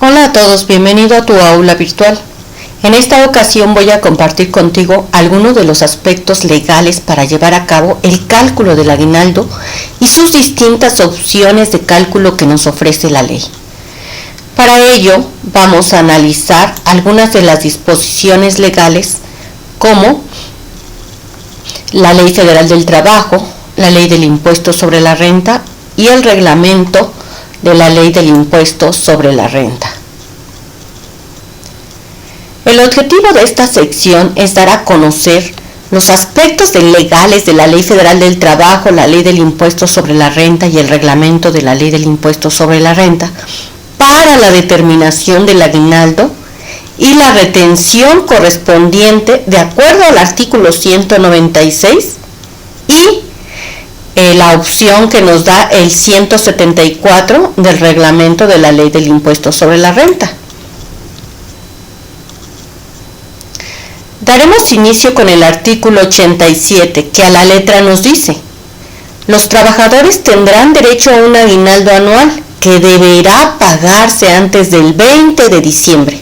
Hola a todos, bienvenido a tu aula virtual. En esta ocasión voy a compartir contigo algunos de los aspectos legales para llevar a cabo el cálculo del aguinaldo y sus distintas opciones de cálculo que nos ofrece la ley. Para ello vamos a analizar algunas de las disposiciones legales como la Ley Federal del Trabajo, la Ley del Impuesto sobre la Renta y el reglamento de la Ley del Impuesto sobre la Renta. El objetivo de esta sección es dar a conocer los aspectos legales de la Ley Federal del Trabajo, la Ley del Impuesto sobre la Renta y el reglamento de la Ley del Impuesto sobre la Renta para la determinación del aguinaldo y la retención correspondiente de acuerdo al artículo 196 y la opción que nos da el 174 del reglamento de la Ley del Impuesto sobre la Renta. Daremos inicio con el artículo 87, que a la letra nos dice: los trabajadores tendrán derecho a un aguinaldo anual que deberá pagarse antes del 20 de diciembre,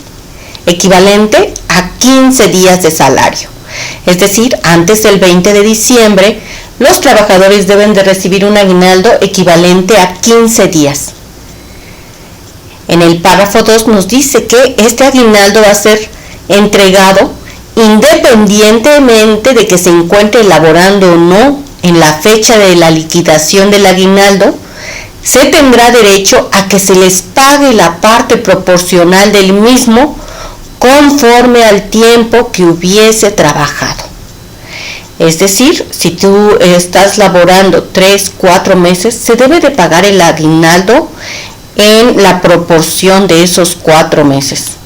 equivalente a 15 días de salario. Es decir, antes del 20 de diciembre, los trabajadores deben de recibir un aguinaldo equivalente a 15 días. En el párrafo 2 nos dice que este aguinaldo va a ser entregado independientemente de que se encuentre laborando o no en la fecha de la liquidación del aguinaldo. Se tendrá derecho a que se les pague la parte proporcional del mismo conforme al tiempo que hubiese trabajado. Es decir, si tú estás laborando 3-4 meses, se debe de pagar el aguinaldo en la proporción de esos 4 meses.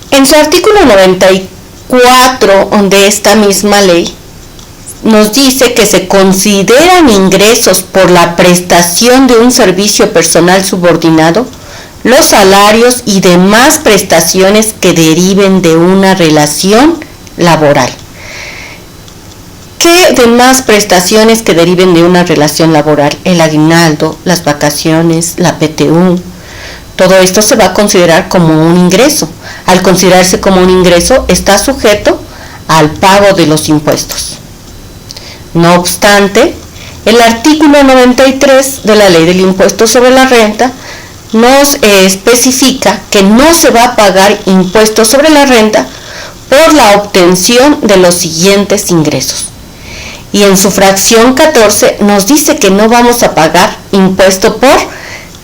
En su artículo 94 de esta misma ley, nos dice que se consideran ingresos por la prestación de un servicio personal subordinado los salarios y demás prestaciones que deriven de una relación laboral. ¿Qué demás prestaciones que deriven de una relación laboral? El aguinaldo, las vacaciones, la PTU. Todo esto se va a considerar como un ingreso. Al considerarse como un ingreso, está sujeto al pago de los impuestos. No obstante, el artículo 93 de la Ley del Impuesto sobre la Renta nos especifica que no se va a pagar impuestos sobre la renta por la obtención de los siguientes ingresos. Y en su fracción 14 nos dice que no vamos a pagar impuesto por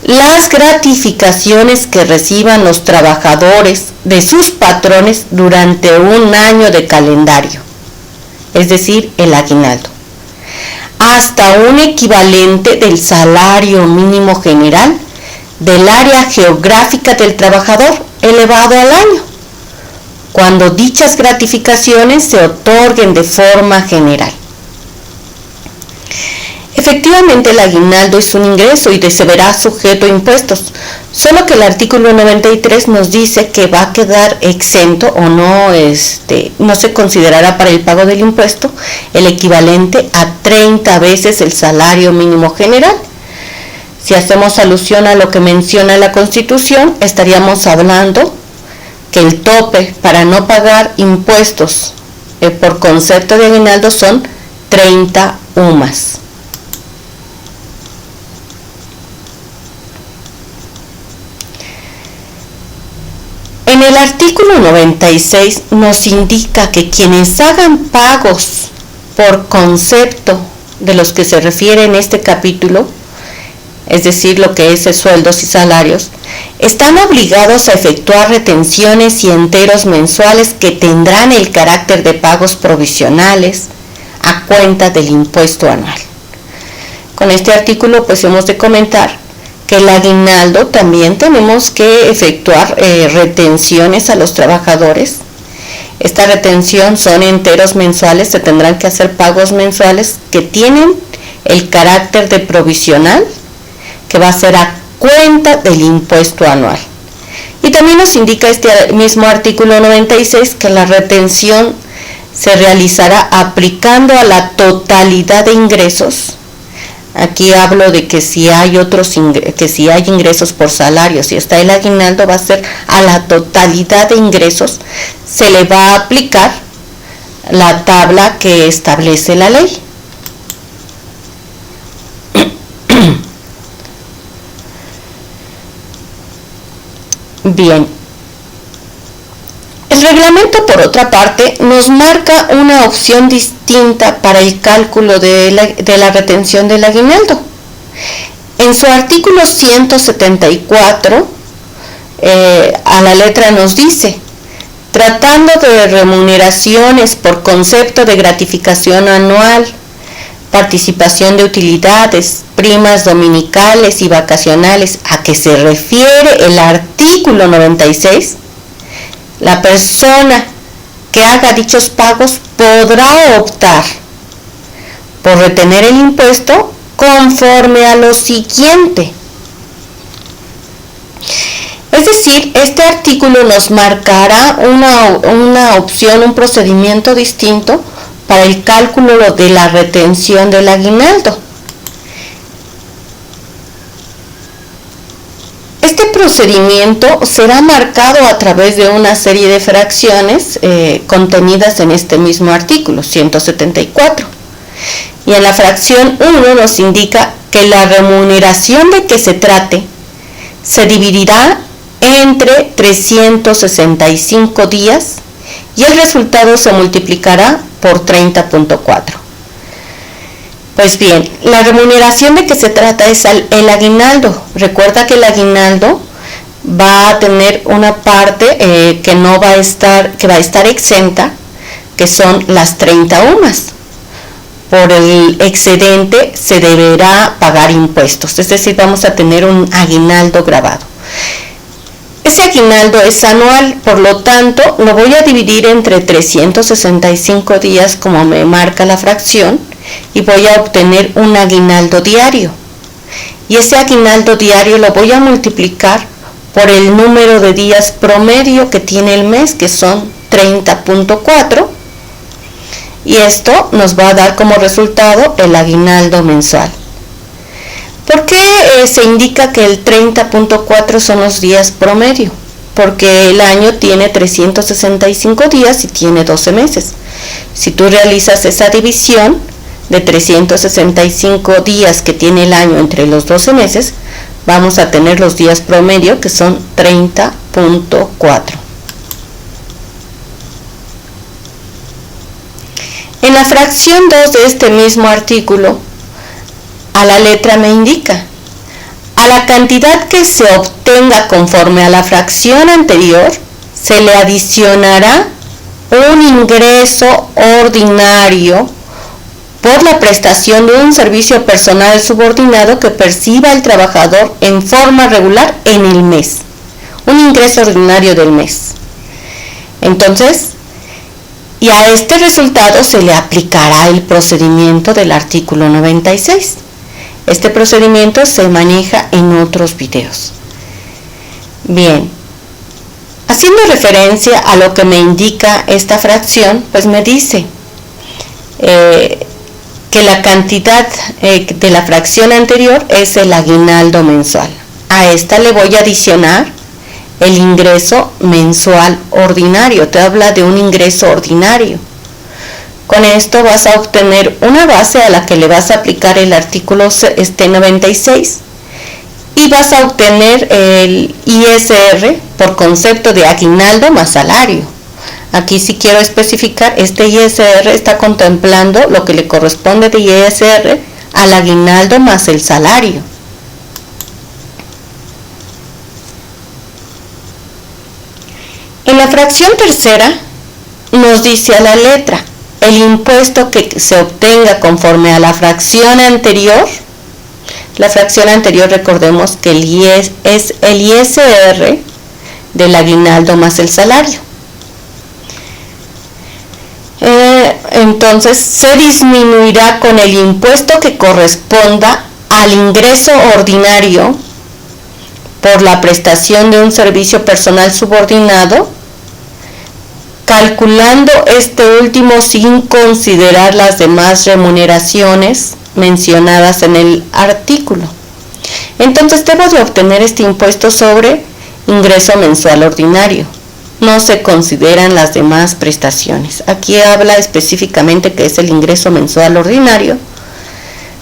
las gratificaciones que reciban los trabajadores de sus patrones durante un año de calendario, es decir, el aguinaldo, hasta un equivalente del salario mínimo general del área geográfica del trabajador elevado al año, cuando dichas gratificaciones se otorguen de forma general. Efectivamente, el aguinaldo es un ingreso y se verá sujeto a impuestos, solo que el artículo 93 nos dice que va a quedar exento o no se considerará para el pago del impuesto el equivalente a 30 veces el salario mínimo general. Si hacemos alusión a lo que menciona la Constitución, estaríamos hablando que el tope para no pagar impuestos por concepto de aguinaldo son 30 UMAS. En el artículo 96 nos indica que quienes hagan pagos por concepto de los que se refiere en este capítulo, es decir, lo que es sueldos y salarios, están obligados a efectuar retenciones y enteros mensuales que tendrán el carácter de pagos provisionales a cuenta del impuesto anual. Con este artículo pues hemos de comentar que el aguinaldo también tenemos que efectuar retenciones a los trabajadores. Esta retención son enteros mensuales, se tendrán que hacer pagos mensuales que tienen el carácter de provisional, que va a ser a cuenta del impuesto anual. Y también nos indica este mismo artículo 96 que la retención se realizará aplicando a la totalidad de ingresos Aquí hablo de que si hay ingresos por salario, si está el aguinaldo, va a ser a la totalidad de ingresos, se le va a aplicar la tabla que establece la ley. Bien. El reglamento, por otra parte, nos marca una opción distinta para el cálculo de la retención del aguinaldo. En su artículo 174, a la letra nos dice: tratando de remuneraciones por concepto de gratificación anual, participación de utilidades, primas dominicales y vacacionales, a que se refiere el artículo 96, la persona que haga dichos pagos podrá optar por retener el impuesto conforme a lo siguiente. Es decir, este artículo nos marcará una opción, un procedimiento distinto para el cálculo de la retención del aguinaldo. Este procedimiento será marcado a través de una serie de fracciones contenidas en este mismo artículo 174. Y en la fracción 1 nos indica que la remuneración de que se trate se dividirá entre 365 días y el resultado se multiplicará por 30.4. Pues bien, la remuneración de que se trata es el aguinaldo. Recuerda que el aguinaldo va a tener una parte que va a estar exenta, que son las 30 UMAS. Por el excedente se deberá pagar impuestos, es decir, vamos a tener un aguinaldo grabado. Ese aguinaldo es anual, por lo tanto, lo voy a dividir entre 365 días como me marca la fracción y voy a obtener un aguinaldo diario. Y ese aguinaldo diario lo voy a multiplicar por el número de días promedio que tiene el mes, que son 30.4, y esto nos va a dar como resultado el aguinaldo mensual. ¿Por qué se indica que el 30.4 son los días promedio? Porque el año tiene 365 días y tiene 12 meses. Si tú realizas esa división de 365 días que tiene el año entre los 12 meses, vamos a tener los días promedio, que son 30.4. En la fracción 2 de este mismo artículo, a la letra me indica: a la cantidad que se obtenga conforme a la fracción anterior, se le adicionará un ingreso ordinario por la prestación de un servicio personal subordinado que perciba el trabajador en forma regular en el mes. Un ingreso ordinario del mes. Entonces, y a este resultado se le aplicará el procedimiento del artículo 96. Este procedimiento se maneja en otros videos. Bien, haciendo referencia a lo que me indica esta fracción, pues me dice que la cantidad de la fracción anterior es el aguinaldo mensual. A esta le voy a adicionar el ingreso mensual ordinario. Te habla de un ingreso ordinario. Con esto vas a obtener una base a la que le vas a aplicar el artículo 96 y vas a obtener el ISR por concepto de aguinaldo más salario. Aquí sí quiero especificar, este ISR está contemplando lo que le corresponde de ISR al aguinaldo más el salario. En la fracción tercera nos dice a la letra: el impuesto que se obtenga conforme a la fracción anterior. La fracción anterior, recordemos que es el ISR del aguinaldo más el salario. Entonces se disminuirá con el impuesto que corresponda al ingreso ordinario por la prestación de un servicio personal subordinado, calculando este último sin considerar las demás remuneraciones mencionadas en el artículo. Entonces debo de obtener este impuesto sobre ingreso mensual ordinario. No se consideran las demás prestaciones. Aquí habla específicamente que es el ingreso mensual ordinario.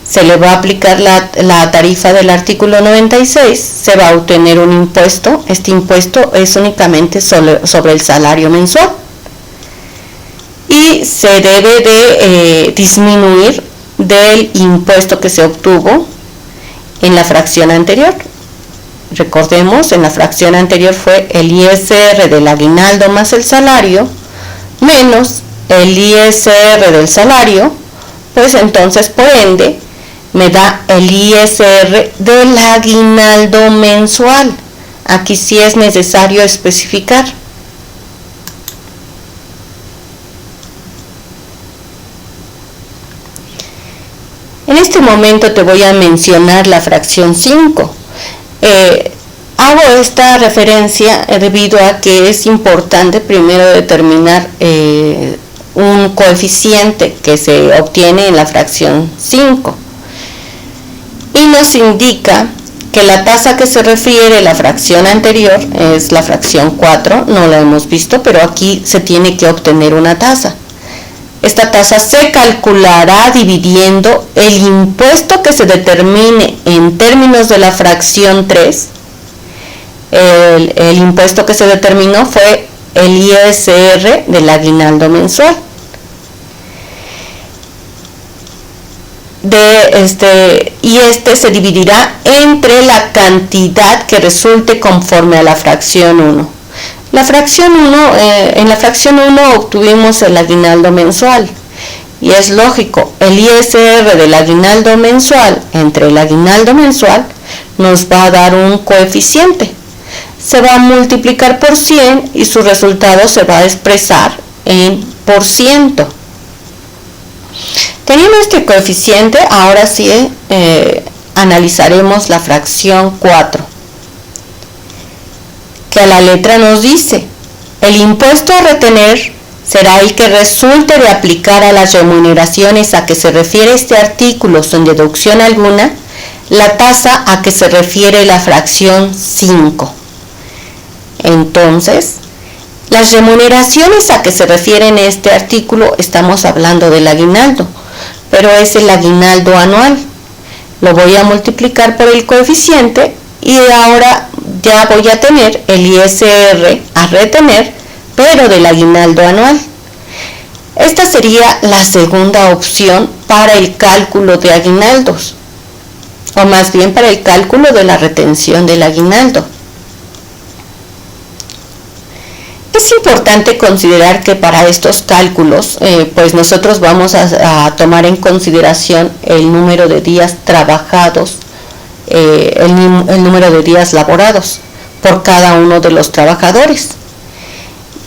Se le va a aplicar la tarifa del artículo 96, se va a obtener un impuesto. Este impuesto es únicamente sobre el salario mensual y se debe de disminuir del impuesto que se obtuvo en la fracción anterior. Recordemos, en la fracción anterior fue el ISR del aguinaldo más el salario menos el ISR del salario, pues entonces por ende me da el ISR del aguinaldo mensual. Aquí sí es necesario especificar. En este momento te voy a mencionar la fracción 5. Hago esta referencia debido a que es importante primero determinar un coeficiente que se obtiene en la fracción 5. Y nos indica que la tasa que se refiere a la fracción anterior es la fracción 4, no la hemos visto, pero aquí se tiene que obtener una tasa. Esta tasa se calculará dividiendo el impuesto que se determine en términos de la fracción 3. El impuesto que se determinó fue el ISR del aguinaldo mensual. Y este se dividirá entre la cantidad que resulte conforme a la fracción 1. En la fracción 1 obtuvimos el aguinaldo mensual y es lógico, el ISR del aguinaldo mensual entre el aguinaldo mensual nos va a dar un coeficiente. Se va a multiplicar por 100 y su resultado se va a expresar en por ciento. Teniendo este coeficiente, ahora sí analizaremos la fracción 4, que a la letra nos dice: el impuesto a retener será el que resulte de aplicar a las remuneraciones a que se refiere este artículo sin deducción alguna la tasa a que se refiere la fracción 5. Entonces, las remuneraciones a que se refiere en este artículo, estamos hablando del aguinaldo, pero es el aguinaldo anual. Lo voy a multiplicar por el coeficiente y ahora ya voy a tener el ISR a retener, pero del aguinaldo anual. Esta sería la segunda opción para el cálculo de aguinaldos, o más bien para el cálculo de la retención del aguinaldo. Es importante considerar que para estos cálculos, pues nosotros vamos a tomar en consideración el número de días trabajados, el número de días laborados por cada uno de los trabajadores.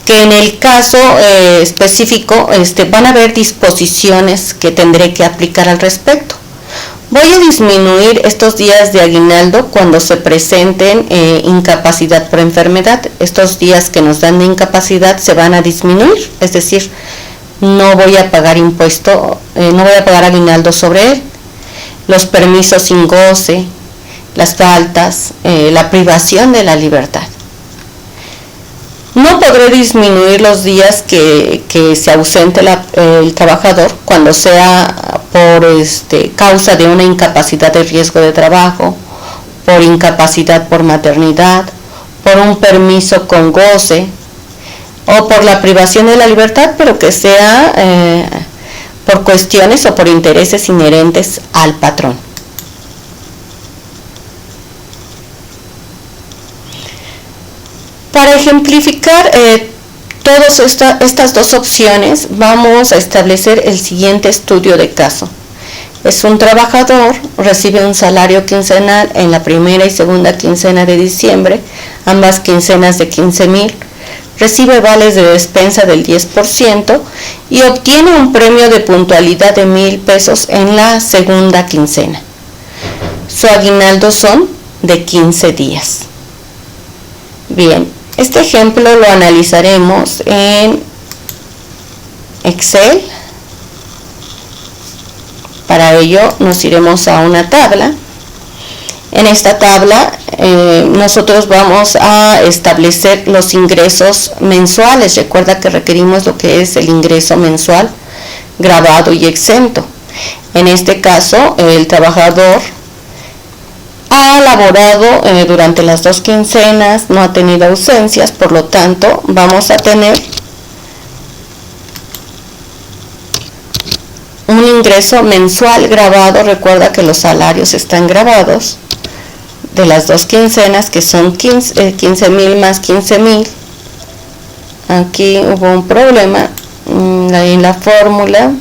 Que en el caso específico van a haber disposiciones que tendré que aplicar al respecto. Voy a disminuir estos días de aguinaldo cuando se presenten incapacidad por enfermedad. Estos días que nos dan de incapacidad se van a disminuir, es decir, no voy a pagar impuesto, no voy a pagar aguinaldo sobre él. Los permisos sin goce, las faltas, la privación de la libertad. No podré disminuir los días que se ausente el trabajador cuando sea por causa de una incapacidad de riesgo de trabajo, por incapacidad por maternidad, por un permiso con goce o por la privación de la libertad, pero que sea por cuestiones o por intereses inherentes al patrón. Para ejemplificar todas estas dos opciones, vamos a establecer el siguiente estudio de caso. Es un trabajador, recibe un salario quincenal en la primera y segunda quincena de diciembre, ambas quincenas de 15,000, recibe vales de despensa del 10% y obtiene un premio de puntualidad de 1,000 pesos en la segunda quincena. Su aguinaldo son de 15 días. Bien. Este ejemplo lo analizaremos en Excel. Para ello nos iremos a una tabla. En esta tabla nosotros vamos a establecer los ingresos mensuales. Recuerda que requerimos lo que es el ingreso mensual grabado y exento. En este caso, el trabajador ha laborado durante las 2 quincenas, no ha tenido ausencias, por lo tanto vamos a tener un ingreso mensual grabado. Recuerda que los salarios están grabados de las 2 quincenas, que son 15,000 más 15,000. Aquí hubo un problema en la fórmula.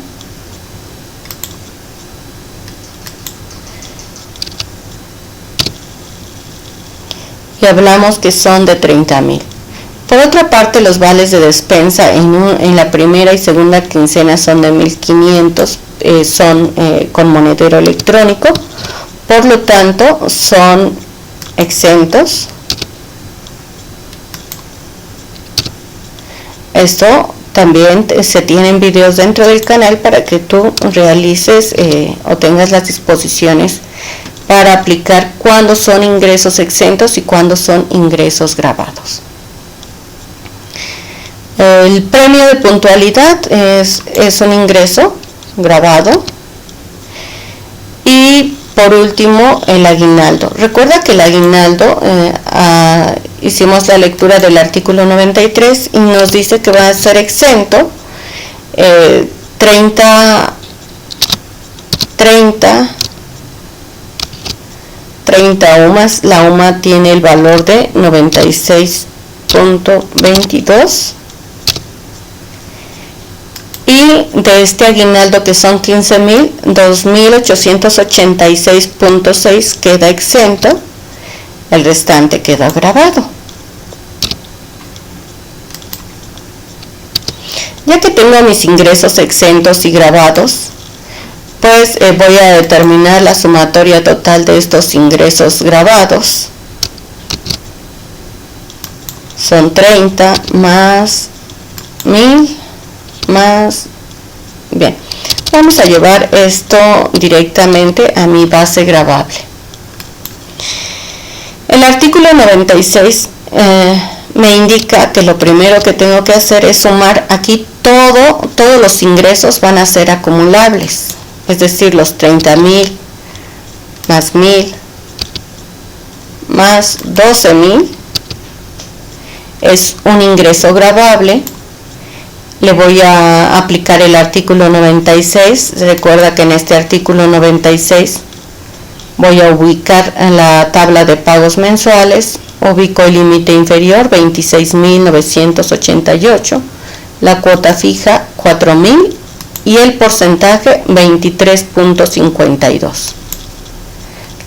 Y hablamos que son de 30,000. Por otra parte, los vales de despensa en la primera y segunda quincena son de 1,500, son con monedero electrónico, por lo tanto son exentos. Esto también se tienen videos dentro del canal para que tú realices o tengas las disposiciones para aplicar cuándo son ingresos exentos y cuándo son ingresos grabados. El premio de puntualidad es un ingreso grabado. Y por último, el aguinaldo. Recuerda que el aguinaldo, hicimos la lectura del artículo 93 y nos dice que va a ser exento 30 UMAs. La UMA tiene el valor de 96.22. Y de este aguinaldo, que son 15,000, 2,886.6 queda exento, el restante queda grabado. Ya que tengo mis ingresos exentos y grabados, pues voy a determinar la sumatoria total de estos ingresos grabados. Son 30 más 1,000 más. Bien, vamos a llevar esto directamente a mi base grabable. El artículo 96 me indica que lo primero que tengo que hacer es sumar aquí todos los ingresos van a ser acumulables, es decir, los 30,000 más 1,000 más 12,000 es un ingreso grabable. Le voy a aplicar el artículo 96. Recuerda que en este artículo 96 voy a ubicar en la tabla de pagos mensuales, ubico el límite inferior 26,988, la cuota fija 4,000 y el porcentaje 23.52.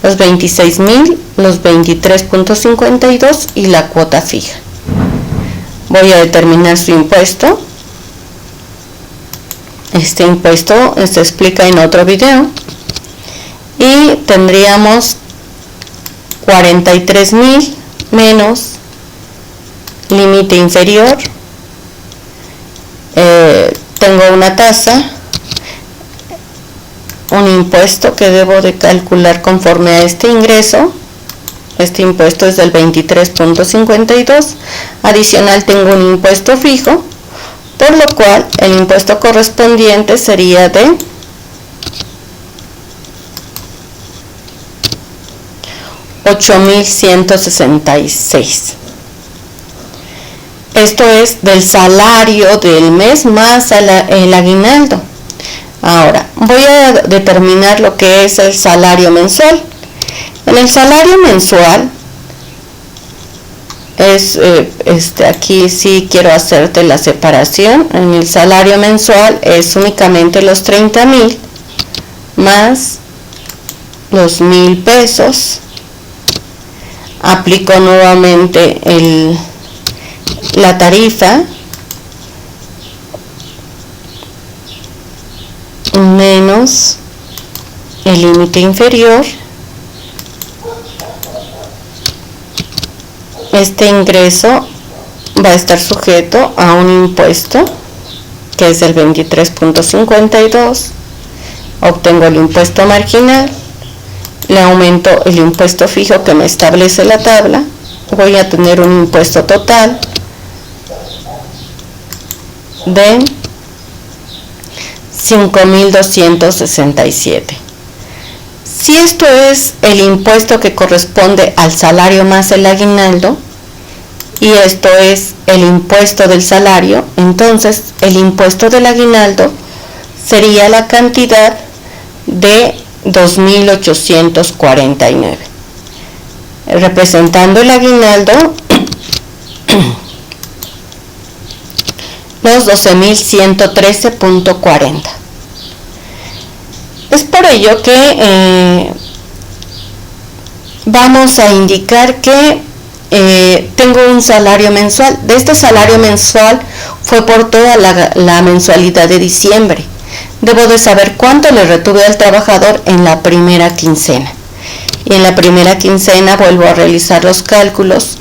Los 26,000, los 23.52 y la cuota fija. Voy a determinar su impuesto. Este impuesto se explica en otro video. Y tendríamos 43,000 menos límite inferior. Tengo una tasa, un impuesto que debo de calcular conforme a este ingreso. Este impuesto es del 23.52. Adicional tengo un impuesto fijo, por lo cual el impuesto correspondiente sería de 8,166. Esto es del salario del mes más el aguinaldo. Ahora voy a determinar lo que es el salario mensual. En el salario mensual es aquí sí quiero hacerte la separación. En el salario mensual es únicamente los 30,000 más los 1,000 pesos. Aplico nuevamente la tarifa menos el límite inferior. Este ingreso va a estar sujeto a un impuesto que es el 23.52 obtengo el impuesto marginal, le aumento el impuesto fijo que me establece la tabla, voy a tener un impuesto total de 5.267. Si esto es el impuesto que corresponde al salario más el aguinaldo, y esto es el impuesto del salario, entonces el impuesto del aguinaldo sería la cantidad de 2.849. Representando el aguinaldo, los 12.113.40. Es por ello que vamos a indicar que tengo un salario mensual. De este salario mensual fue por toda la mensualidad de diciembre. Debo de saber cuánto le retuve al trabajador en la primera quincena. Y en la primera quincena vuelvo a realizar los cálculos.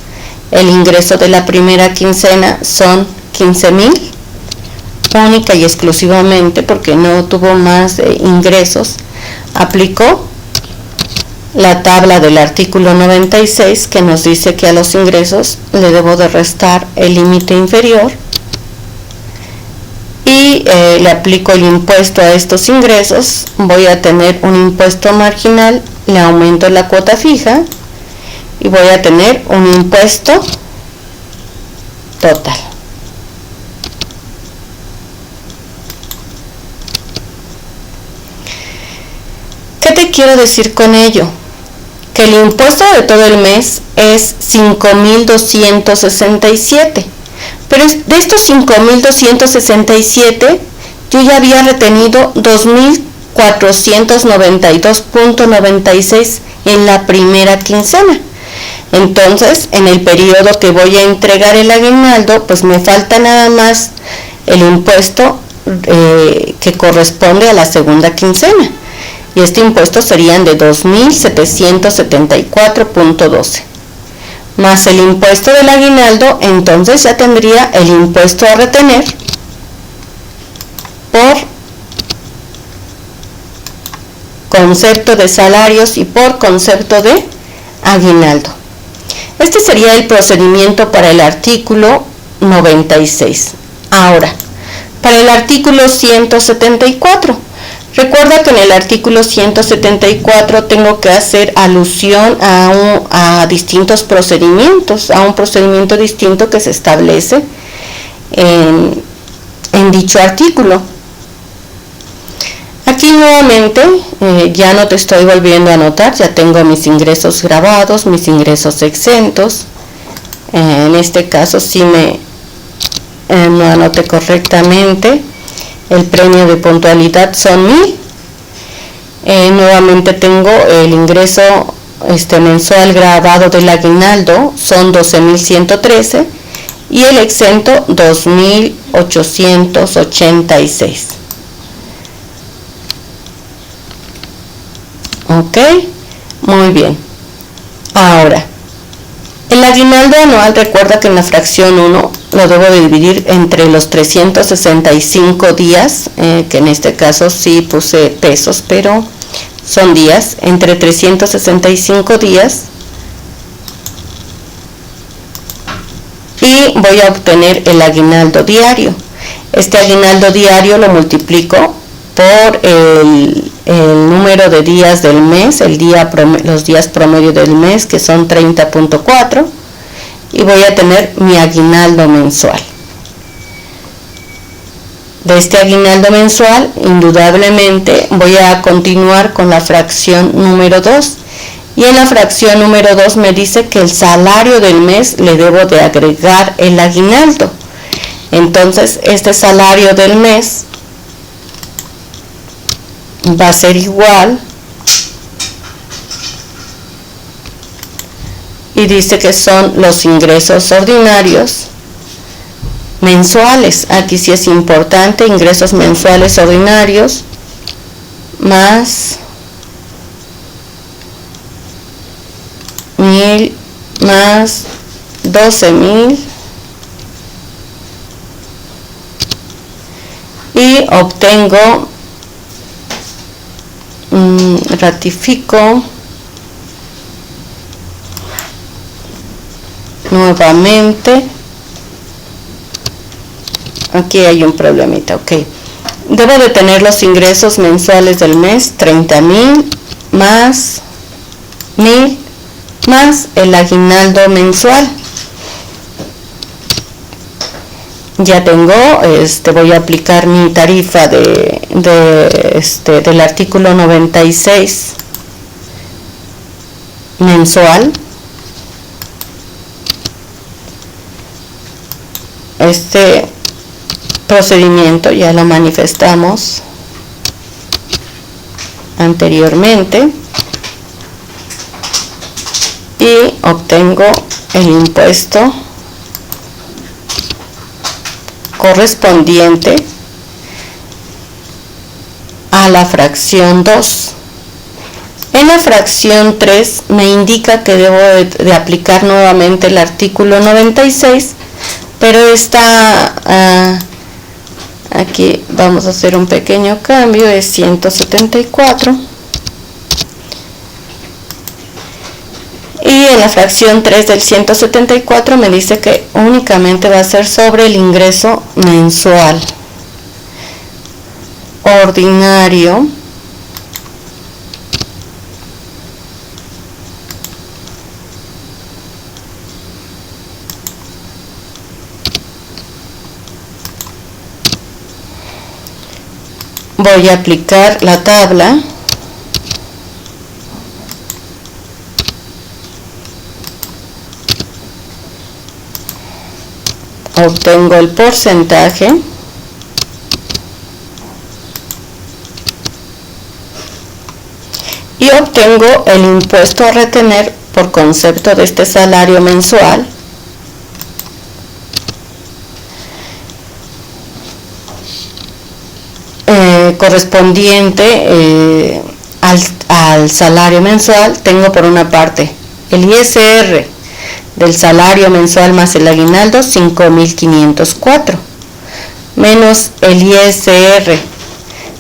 El ingreso de la primera quincena son 15.000, única y exclusivamente porque no tuvo más ingresos. Aplicó la tabla del artículo 96 que nos dice que a los ingresos le debo de restar el límite inferior y le aplico el impuesto a estos ingresos. Voy a tener un impuesto marginal, le aumento la cuota fija y voy a tener un impuesto total. ¿Qué te quiero decir con ello? Que el impuesto de todo el mes es 5.267, pero de estos 5.267 yo ya había retenido 2.492.96 en la primera quincena. Entonces, en el periodo que voy a entregar el aguinaldo, pues me falta nada más el impuesto que corresponde a la segunda quincena. Y este impuesto serían de 2.774.12 más el impuesto del aguinaldo. Entonces ya tendría el impuesto a retener por concepto de salarios y por concepto de aguinaldo. Este sería el procedimiento para el artículo 96. Ahora, para el artículo 174. Recuerda que en el artículo 174 tengo que hacer alusión a distintos procedimientos, a un procedimiento distinto que se establece en dicho artículo. Aquí nuevamente ya no te estoy volviendo a anotar, ya tengo mis ingresos grabados, mis ingresos exentos. En este caso sí no anoté correctamente. El premio de puntualidad son 1.000. Nuevamente tengo el ingreso mensual grabado del aguinaldo, son 12.113, y el exento 2.886. Ok, muy bien. Ahora, el aguinaldo anual, recuerda que en la fracción 1 lo debo de dividir entre los 365 días, que en este caso sí puse pesos, pero son días, entre 365 días, y voy a obtener el aguinaldo diario. Este aguinaldo diario lo multiplico por el número de días del mes, los días promedio del mes, que son 30.4, y voy a tener mi aguinaldo mensual. De este aguinaldo mensual, indudablemente voy a continuar con la fracción número 2, y en la fracción número 2 me dice que el salario del mes le debo de agregar el aguinaldo. Entonces este salario del mes va a ser igual, y dice que son los ingresos ordinarios mensuales. Aquí sí es importante, ingresos mensuales ordinarios más 1.000 más 12.000, y obtengo ratifico nuevamente. Aquí hay un problemita, ok. Debo de tener los ingresos mensuales del mes, 30,000 más 1,000 más el aguinaldo mensual. Ya tengo, voy a aplicar mi tarifa del artículo 96 mensual. Este procedimiento ya lo manifestamos anteriormente y obtengo el impuesto correspondiente a la fracción 2. En la fracción 3 me indica que debo de aplicar nuevamente el artículo 96, pero aquí vamos a hacer un pequeño cambio, es 174. Y en la fracción 3 del 174 me dice que únicamente va a ser sobre el ingreso mensual ordinario voy a aplicar la tabla obtengo el porcentaje y obtengo el impuesto a retener por concepto de este salario mensual correspondiente al salario mensual. Tengo por una parte el ISR del salario mensual más el aguinaldo, 5,504, menos el ISR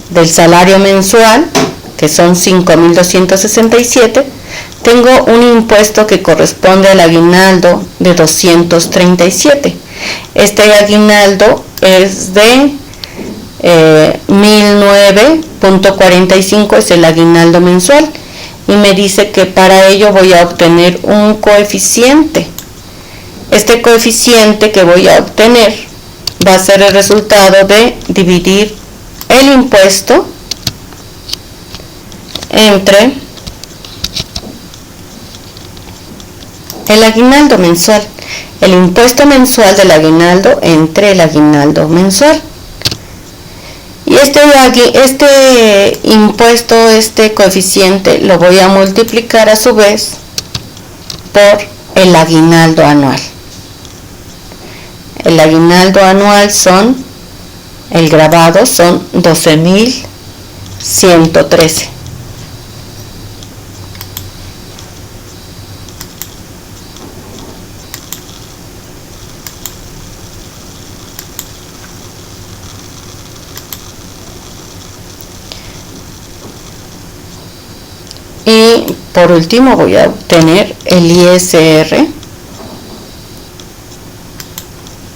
del salario mensual, que son 5,267, tengo un impuesto que corresponde al aguinaldo de 237. Este aguinaldo es de 1,009.45, es el aguinaldo mensual, y me dice que para ello voy a obtener un coeficiente. Este coeficiente que voy a obtener va a ser el resultado de dividir el impuesto entre el aguinaldo mensual, el impuesto mensual del aguinaldo entre el aguinaldo mensual. Y este impuesto, este coeficiente, lo voy a multiplicar a su vez por el aguinaldo anual. El aguinaldo anual el grabado son 12,113. Y por último voy a obtener el ISR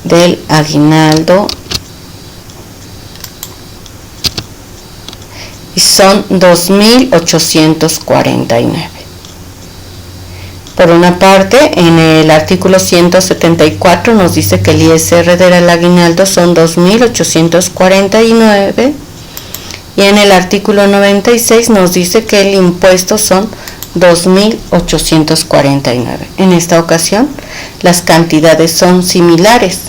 del aguinaldo y son 2,849. Por una parte, en el artículo 174 nos dice que el ISR del aguinaldo son 2,849 y en el artículo 96 nos dice que el impuesto son 2,849. En esta ocasión las cantidades son similares.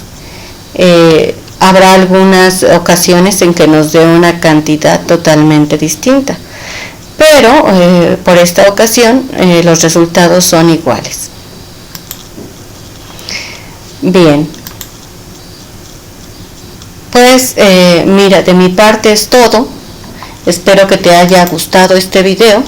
Habrá algunas ocasiones en que nos dé una cantidad totalmente distinta, pero por esta ocasión los resultados son iguales. Bien, pues mira, de mi parte es todo. Espero que te haya gustado este video.